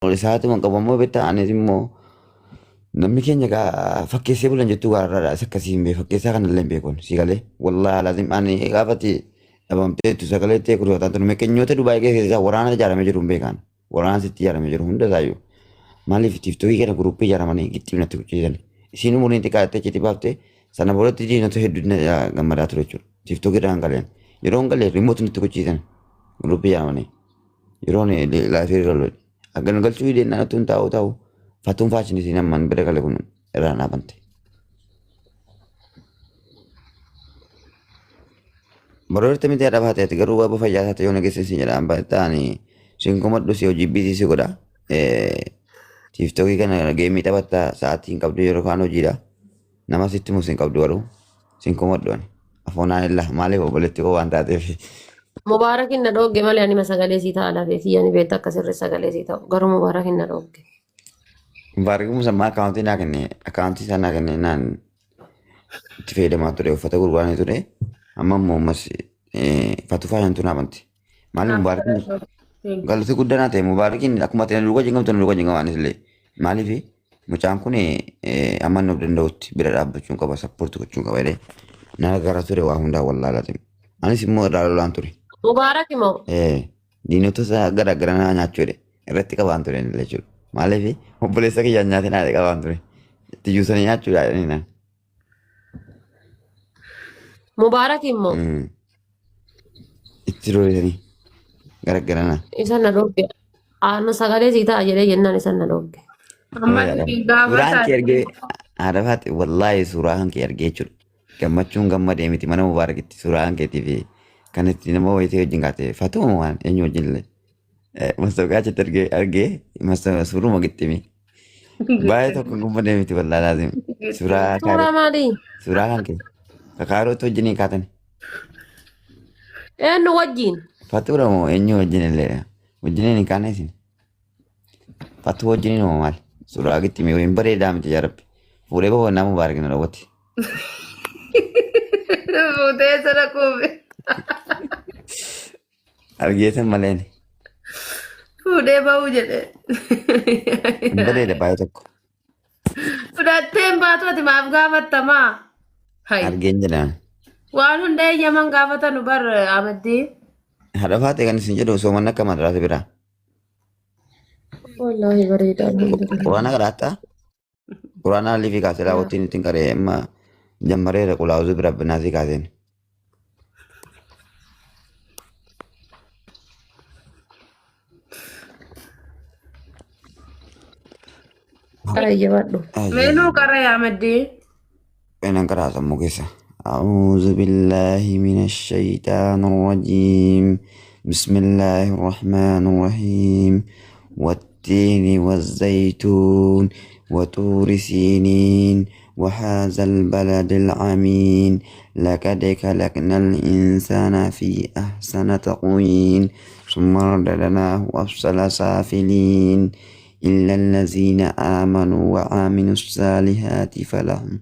isaatuma qabammoo beektaa anis immoo namni keenya fakkeessee bulan jettuu gaarraadha isa akkasii hin beeku fakkeessaa kanallee hin beekun si galee wallaahi lazim ani gaafati dhabamteettu sagalee ta'e kutubataan tunu meqenyoota Dubaayii keessa waraana ijaaramee jiru hin beekan waraana sitti ijaaramee jiru hunda isaayyuu maaliif tiiftoorii kana guruppii ijaaramanii gixxiinatti kuchisiisan isiin umuriin xiqqaattee citi baaftee sana boodatti diinota hedduu gammadaa ture jechuudha tiiftoorii dhaan galeen yeroo hin galee riimooti nutti kuchisiisan guruppii ijaaramanii yeroon laafii irra akkan galchuu deennaan tun taa'u fatuun faashinii siin amman bira gale kun irraan dhaabante. Baroorte miti adda baateeti garuu waaba fayyaa isaati yoo nageessisi jedhaan ta'anii siin komadhu si hojii biisiisi godha. Tiiftokii kana geemii taphatta sa'aatii hin qabdu yeroo kaan hojiidha. Nama sitti mus hin qabdu garuu siin komadhu ani. Afoonaan illaa maaliif obboleetti koo waan taateef. Mubaarakin na dhoogge malee ani sagalee sii ta'a lafee kiyyanii beekta akka sirri sagalee sii ta'u garuu mubaarakin na dhoogge. Mubaarakin musammaa akaawuntii naa kenne akaawuntii isaa naa kenne naan itti fayyadamaa ture uffata gurguranii ture amma immoo ammas fatu faayyantuu naa banti. Maaliif mubaarakin galata guddaa naa ta'e mubaarakin akkuma ta'e luka jingamtu luka jingamaanis illee maaliif mucaan kun amma nuuf danda'utti bira dhaabbachuun qaba sappoortii gochuun qaba jedhee na gara ture waa hundaa wallaalate. Anis immoo irraa lolaan ture. Mubaarak immoo. Diinota isaa garaagaraa naa nyaachuu jedhe irratti qabaan ture jechuudha. Maaliif obboleessa kiyyaa nyaate naa qabaan ture. Itti juusanii nyaachuudha jedhanii naan. Mubaarak immoo. Itti doorisanii garaagaraa naa. Isa na dhoogge. Aannan sagalee sii ta'a jedhee jennaan isa na dhoogge. Suuraan kee argee haadha baate wallaahi suuraan kee argee jechuudha. Gammachuun gammadee miti mana mubaarakitti suuraan keetii fi kan itti nama wayitee wajjin kaate fatuma waan eenyu wajjin illee mastooqaa achitti argee suuruma gixximi. Baay'ee tokko gammadee miti wallaahi laazim. Suuraa maalii? Suuraa kan kee kakaarootti wajjin hin kaatan. Eenyu wajjin? Fatuudha moo eenyu wajjin illee wajjin hin kaane isin. Fatuu wajjin moo maal? Suuraa gixximi wayin bareedaa miti jarabbi. Fuudhee boqonnaa mubaarak na dhawwatti. Fuutee sana kuufe. Argeesan maleen. Fuudhee bahuu jedhee. Bareeda baay'ee tokko. Fudhatteen baatu ati maaf gaafattamaa? Argeen jedhama. Waan hunda eeyyaman gaafatan bar amaddii. Haadha faatee kan isin jedhu soomanni akka madaraasa biraa. Wallaahi bareedaa. Quraana kadhaattaa? Quraana hallii fi kaasee daawwattiin ittiin qaree amma jammareera qulaa'uusu bira binaasii kaaseen. Ayyabadhu. Meenuu qara yaamaddii. Beenan qaraa sammuu keessa. أعوذ بالله من الشيطان الرجيم بسم الله الرحمن الرحيم والتين والزيتون وطور سينين وهذا البلد العمين لقد خلقنا الإنسان في أحسن تقويم ثم رددناه أسفل سافلين إلا الذين آمنوا وعملوا الصالحات فلهم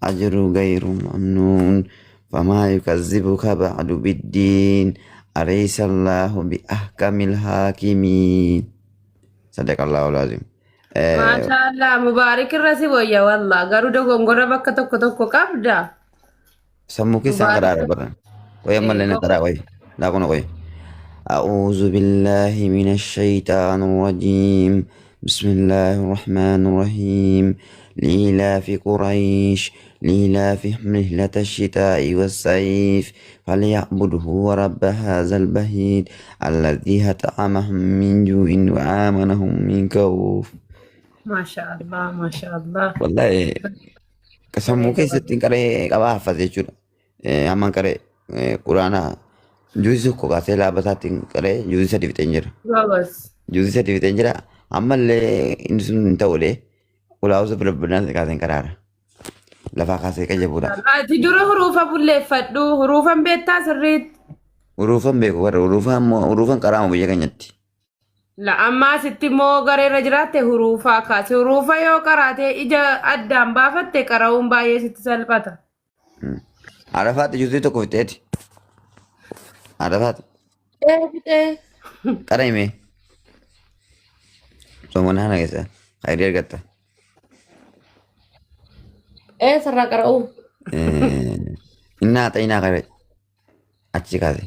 أجر غير ممنون فما يكذبك بعد بالدين أليس الله بأحكم الحاكمين صدق الله العظيم. Maashaallah mubaarak irratti wayya wallah garuu dogongora bakka tokko qabda. Sammuu keessaa qaraara baran. Wayya malee na qaraa wayya. Laaquna wayya. أعوذ بالله من الشيطان الرجيم بسم الله الرحمن الرحيم لإلاف قريش لإلافهم رحلة الشتاء والصيف فليعبدوا رب هذا البيت الذي أطعمهم من جوع وآمنهم من خوف. ما شاء الله ما شاء الله. والله sammuu keessatti qaree qabaa haffate jechuudha. Amman qaree quraana juuzi tokko kaasee laabataatti qaree juuzi sadi fixeen jira. Juuzi sadi fixeen jira. Ammallee inni sun hin ta'uudhe qulaa'uusa bilbilaan kaaseen qaraara. Lafaa kaasee qajabuudha. Ati dura huruufa bulleeffadhu huruufan beektaa sirriitti. Huruufan beeku warra huruufan qaraama biyya keenyatti. La ammaa sitti immoo gareerra jiraatte huruufaa kaase huruufa yoo qaraate ija addaan baafatte qara'uun baay'ee sitti salphata. Arafaatti juutii tokko fixeeti. Arafaatti. Fixee. Qara himee. Somonaa na keessa. Khayrii argatta. Sarara qara'u. Innaa xaynaa qare achi kaase.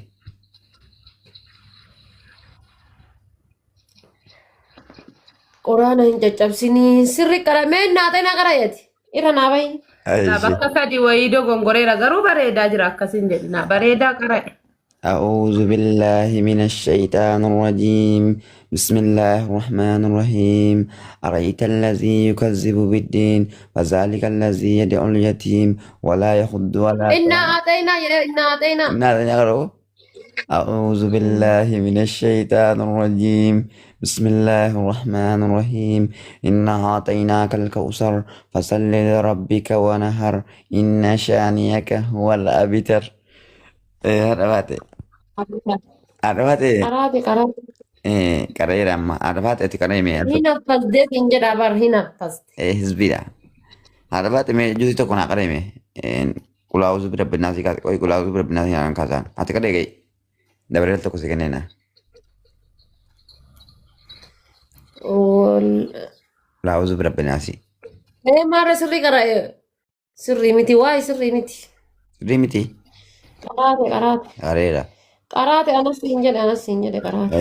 Quraana hin caccabsinii sirri qaramee naata na qara'eeti. Irra naa bahi. Bakka sadi wayii dogongoreera garuu bareedaa jira akkasiin jedhi naa bareedaa qara'e. أعوذ بالله من الشيطان الرجيم بسم الله الرحمن الرحيم أرأيت الذي يكذب بالدين فذلك الذي يدعو اليتيم ولا يحض ولا إنا أعطينا إنا أعطينا أعوذ بالله من الشيطان الرجيم بسم الله الرحمن الرحيم إنا أعطيناك الكوثر فصل لربك ونهر إن شانئك هو الأبتر. Arafate. Qaraate. Qareera amma arafate ati qaree mee Hin haffaste hin jedha bar hin haffaste. hizbidha. Arafate mee juuti tokko naa qaree mee qulaawuzu bira binnaasii kaase qoy qulaawuzu bira binnaasii naan kaasaan ati qaree ga'e dabareel tokko si kenneena. Qulaawuzu bira binnaasii. Maara sirrii qara'e. Sirrii miti waa'ee sirrii miti. Sirrii miti. Qaraate. Qareera. Qaraate anas hin jedhe qaraate.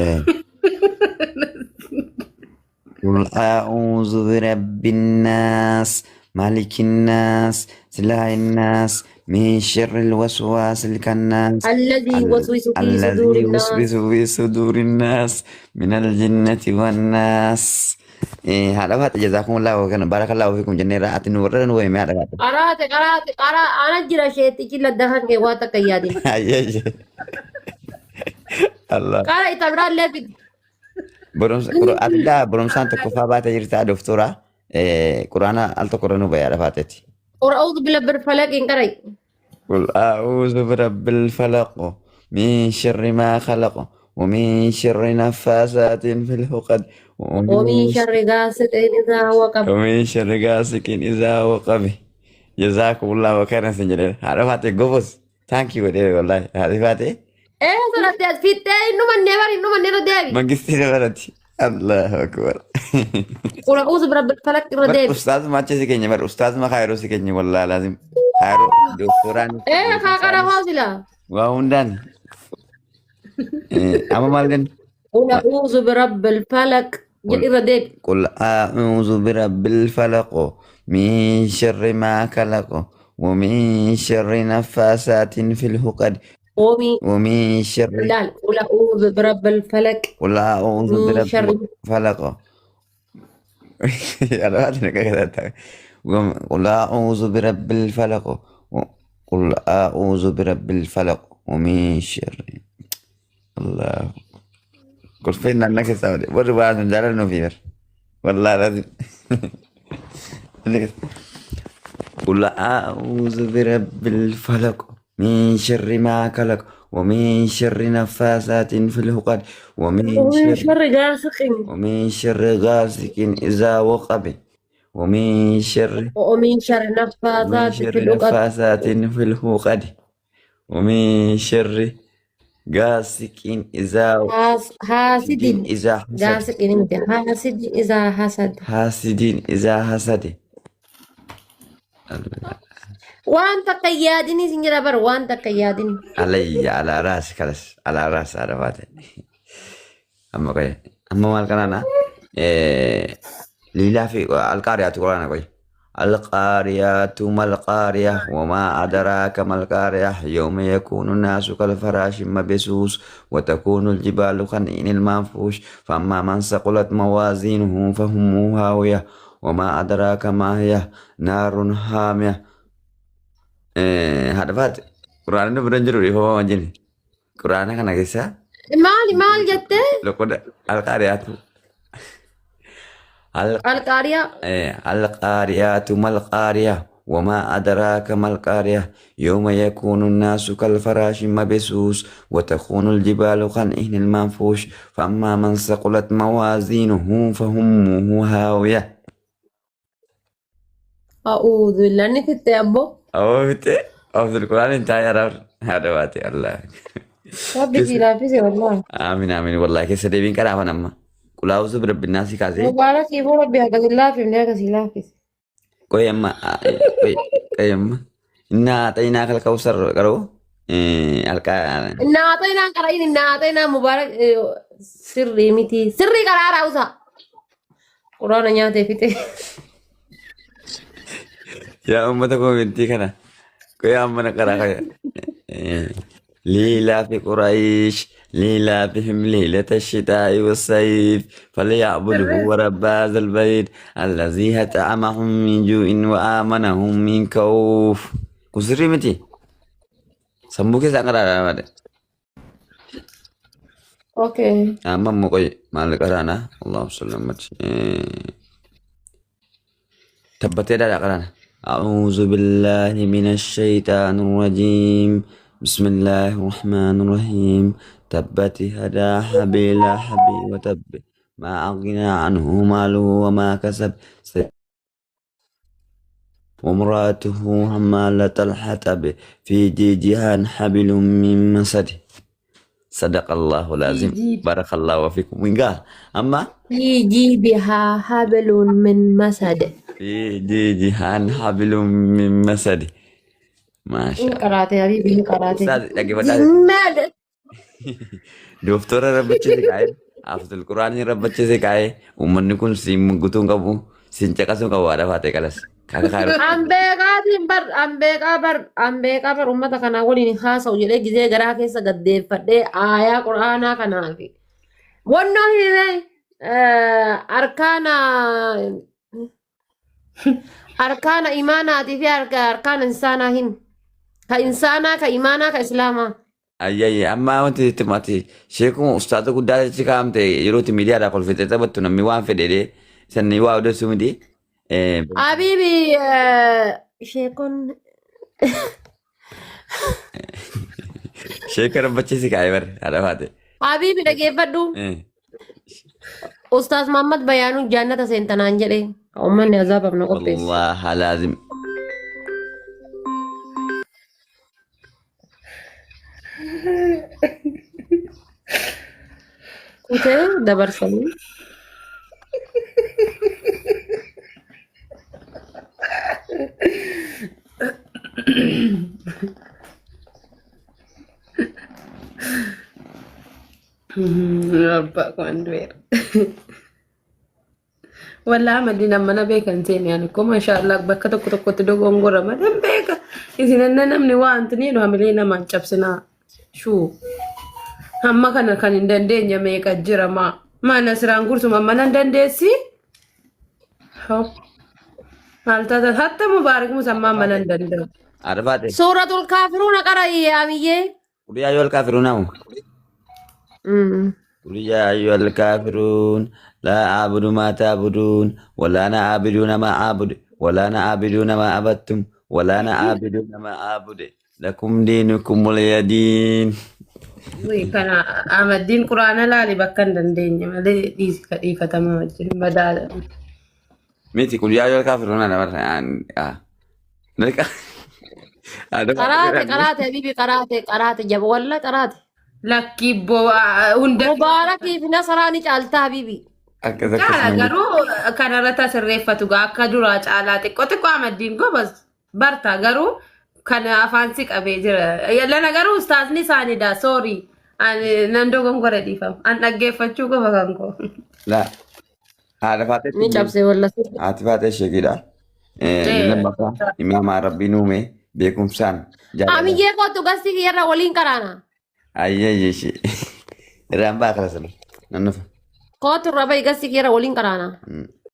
قل أعوذ برب الناس مالك الناس إله الناس من شر الوسواس الخناس الذي يوسوس في صدور الذي الناس. يوسوس في صدور الناس من الجنة والناس. هذا هو جزاكم الله وكان بارك الله فيكم جنة نور وين ما هذا Qaraate. Ana jira sheetichi laddahan kee waa takka yaadin. الله Qara ita biraallee fidi. برمسان تكفى بات جرتا دكتورة قرآن التقرن بيا فاتتي. A'uudhu birabbil falaq hin qarai. قل أعوذ برب الفلق من شر ما خلق ومن شر نفاسات في العقد ومن شر غاسق إذا وقب. ومن شر غاسق إذا وقب. جزاكم الله خيرا سنجد. هذا فاتي قبوس. ثانك يو والله هذا فاتي. Sanatti as fittee innuma neera deebi. ما قصتي نبرتي. الله أكبر. A'uudhu birabbil falaq irra deebi. أستاذ ما تشي كني مر أستاذ ما خيرو سكني والله لازم خيرو دكتوران. Kaa qara haasila. وهندان. أما مالكن. A'uudhu birabbil falaq jedhi irra deebi. قل أعوذ برب الفلق من شر ما خلق ومن شر نفاسات في العقد ومن شر Laal. A'uudhu birabbil falaq. قل أعوذ من برب شر. الفلق أنا أدري كذا قل أعوذ برب الفلق قل أعوذ برب الفلق ومن شر الله قل فين أنك سامي برضو بعد من جلال نفير والله لازم قل أعوذ برب الفلق من شر ما خلق ومن شر نفاسات في العقد ومن ومن شر شر غاسق. ومن شر غاسق إذا وقب ومن شر ومن شر ومن نفاثات شر في العقد. نفاسات في العقد ومن شر غاسق إذا حاسد. إذا حسد غاسق ini miti. حاسد إذا حسد. حاسد إذا حسد. Waan takka yaadini sin jira bar waan takka yaadini. علي على راسي خلاص على راس عرفات أما كوي أما مال كنا لله في القارية قرانا كوي القارية ما القارية وما أدراك ما القارية يوم يكون الناس كالفراش مبثوث وتكون الجبال كالعهن المنفوش فأما من ثقلت موازينه فهم هاوية وما أدراك ما هي نار حامية. هذا فات قرآن برنجر هو مجني قرآن كنا كيسا Maal jette? لقد القاريات Alqaariyaa. القاريات ما القارية وما أدراك ما القارية يوم يكون الناس كالفراش مبثوث وتكون الجبال كالعهن المنفوش فأما من ثقلت موازينه فأمه هاوية. A'uudhu billahi ni fitte abbo. أو في القرآن انتهى هذا واتي الله. Rabbi si laaffise wallahi. آمين آمين والله كيس ديبين كلام أما قل أعوذ برب الناس كاسي مبارك يقول ربي هكذا الله في منها كذا الله في كوي أما كوي أما إنا أعطيناك الكوثر قرو الكا إن أعطينا قرأين إن أعطينا مبارك سري متي سري قرار أوسا قرآن نياتي فيتي يا أمتكم بنتي كنا كوي أما نقرأ كوي ليلى في قريش ليلى بهم ليلة الشتاء والصيف فليعبدوا رب هذا البيت الذي أطعمهم من جوع وآمنهم من خوف كسري متي سموكي سانغرا أوكي أما مقوي مالك أرانا اللهم صل على محمد تبتي دا قرانا أعوذ بالله من الشيطان الرجيم بسم الله الرحمن الرحيم تبت يدا أبي لهب وتب ما أغنى عنه ماله وما كسب وامرأته حمالة الحطب في جيدها حبل من مسد صدق الله العظيم بارك الله فيكم وينقال أما في جيبها حبل من مسد في جيدها حبل من مسد ما شاء الله قرأتي حبيبي قرأتي أستاذ لقي جمال دكتور ربتشي سكاي حافظ القرآن ربتشي سكاي ومن يكون سيم غتون كابو سينچكاسو كابو ada fate kalas kakak khair Ambeekaa bar uummata kanaa waliin haasa'u jedhee gizee garaa keessa gaddeeffadhee aayaa quraanaa kanaafi wannoo hime arkaana imaanaatii fi arkaana insaanaa him ka insaanaa ka imaanaa ka islaamaa ayyaye amma wanti timati sheekuma ustaata guddaa jechi kaa'amte yerootti miidiyaadhaa kolfite taphattu namni waan fedhe sanni waa odeessuu miti habiibi sheekon sheeka rabbachiisi kaa'e bar ada fate habiibi dhageeffadhu Ustaaz Muhammad Bayaanuu jaannata seentanaan jedhe uummanni azaabaaf na qopheesse. والله لازم Kutee dabarsanii. Rabba kwanduer. Wala madina mana beekan seeni ani ko mashallah bakka tokko tokkotti dogongora madan beeka isinan namni waan tuni no hamilee naman cabsina shuu hamma kana kan hin dandeenya meeqa jira mana siraan gursuma mana dandeessi ho malta hatta mubarak musamma mana danda'u ada fate Suuratul Kaafiruun qara'i yaamiyyee. قل يا أيها الكافرون قل يا أيها الكافرون لا أعبد ما تعبدون ولا أنا عابدون ما أعبد ولا أنا عابدون ما عبدتم ولا أنا عابدون ما أعبد لكم دينكم ولي دين Wih, kana Ahmadin Quran lali bakkan dandenya male di fatama wajin badal. ميتي قل يا أيها الكافرون أنا مرة نلقى هذا Qaraate habiibi qaraate jaba walla qaraate. Lakki bo hunda Mubaarakii fi Nasaraanii caaltaa habiibi. kala garuu kanarratti sirreeffatu akka duraa caalaa xiqqoo xiqqoo Ahmadin gobas barta garuu kana afaan si qabee jira. Yallana garuu ustaasni isaaniidha sorry nan dogongora dhiifama an dhaggeeffachuu qofa kan koo. لا هذا فاتت Ni cabsee walla. هذا فاتت شكيدا لما إمام ربي نومي بيكم سان Amiyyee kootu gastii kiyyarra waliin qaraana. أي شيء رام باكر سلام ننفع Kootu irra bahi gastii kiyyarra waliin qaraana.